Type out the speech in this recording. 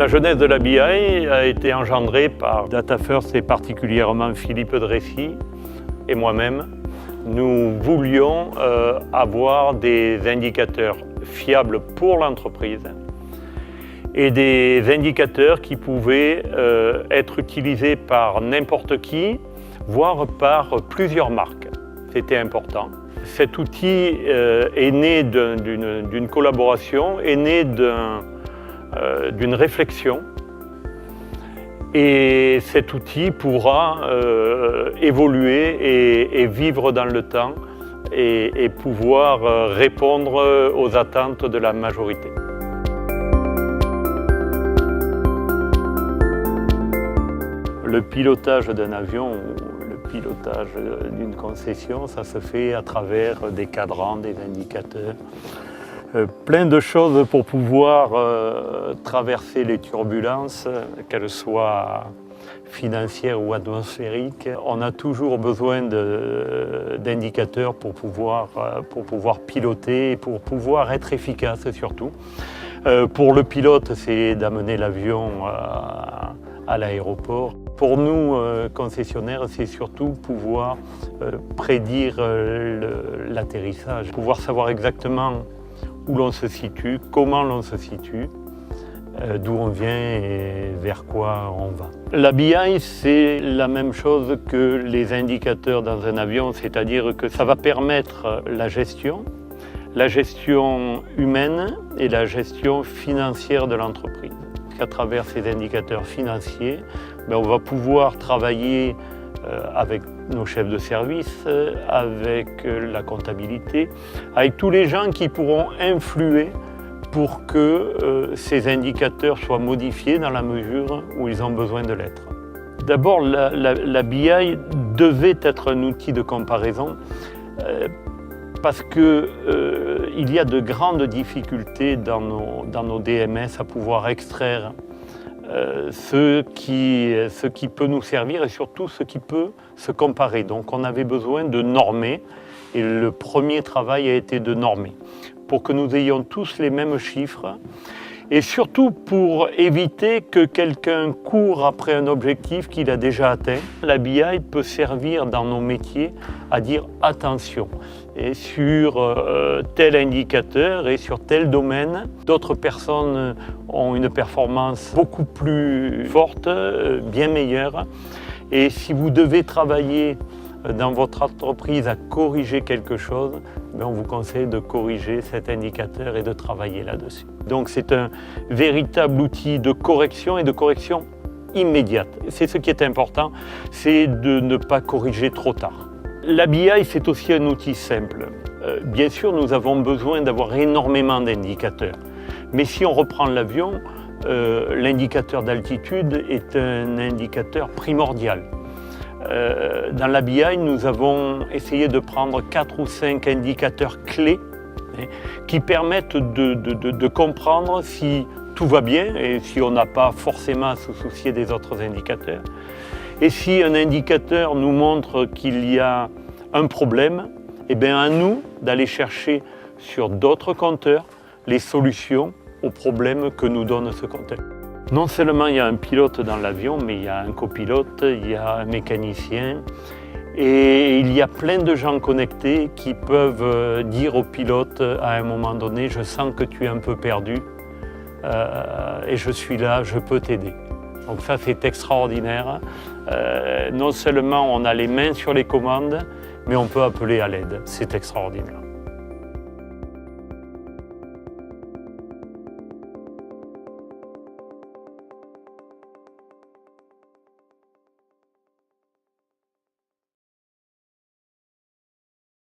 La jeunesse de la BI a été engendrée par DataFirst et particulièrement Philippe Dressy et moi-même. Nous voulions avoir des indicateurs fiables pour l'entreprise et des indicateurs qui pouvaient être utilisés par n'importe qui, voire par plusieurs marques. C'était important. Cet outil est né d'une collaboration, est né d'une réflexion, et cet outil pourra évoluer et vivre dans le temps et pouvoir répondre aux attentes de la majorité. Le pilotage d'un avion, le pilotage d'une concession, ça se fait à travers des cadrans, des indicateurs. Plein de choses pour pouvoir traverser les turbulences, qu'elles soient financières ou atmosphériques. On a toujours besoin d'indicateurs pour pouvoir piloter et pour pouvoir être efficace surtout. Pour le pilote, c'est d'amener l'avion à l'aéroport. Pour nous, concessionnaires, c'est surtout pouvoir prédire l'atterrissage, pouvoir savoir exactement où l'on se situe, comment l'on se situe, d'où on vient et vers quoi on va. La BI, c'est la même chose que les indicateurs dans un avion, c'est-à-dire que ça va permettre la gestion humaine et la gestion financière de l'entreprise. À travers ces indicateurs financiers, on va pouvoir travailler avec nos chefs de service, avec la comptabilité, avec tous les gens qui pourront influer pour que ces indicateurs soient modifiés dans la mesure où ils ont besoin de l'être. D'abord, la BI devait être un outil de comparaison parce qu'il y a de grandes difficultés dans nos DMS à pouvoir extraire ce qui peut nous servir et surtout ce qui peut se comparer. Donc on avait besoin de normer et le premier travail a été de normer pour que nous ayons tous les mêmes chiffres et surtout pour éviter que quelqu'un court après un objectif qu'il a déjà atteint. La BI peut servir dans nos métiers à dire attention. Et sur tel indicateur et sur tel domaine, d'autres personnes ont une performance beaucoup plus forte, bien meilleure. Et si vous devez travailler dans votre entreprise à corriger quelque chose, on vous conseille de corriger cet indicateur et de travailler là-dessus. Donc c'est un véritable outil de correction et de correction immédiate. C'est ce qui est important, c'est de ne pas corriger trop tard. La BI, c'est aussi un outil simple. Bien sûr, nous avons besoin d'avoir énormément d'indicateurs. Mais si on reprend l'avion, l'indicateur d'altitude est un indicateur primordial. Dans la BI, nous avons essayé de prendre 4 ou 5 indicateurs clés qui permettent de comprendre si tout va bien et si on n'a pas forcément à se soucier des autres indicateurs. Et si un indicateur nous montre qu'il y a un problème, à nous d'aller chercher sur d'autres compteurs les solutions aux problèmes que nous donne ce compteur. Non seulement il y a un pilote dans l'avion, mais il y a un copilote, il y a un mécanicien et il y a plein de gens connectés qui peuvent dire au pilote à un moment donné « je sens que tu es un peu perdu et je suis là, je peux t'aider ». Donc ça c'est extraordinaire. Non seulement on a les mains sur les commandes, mais on peut appeler à l'aide. C'est extraordinaire.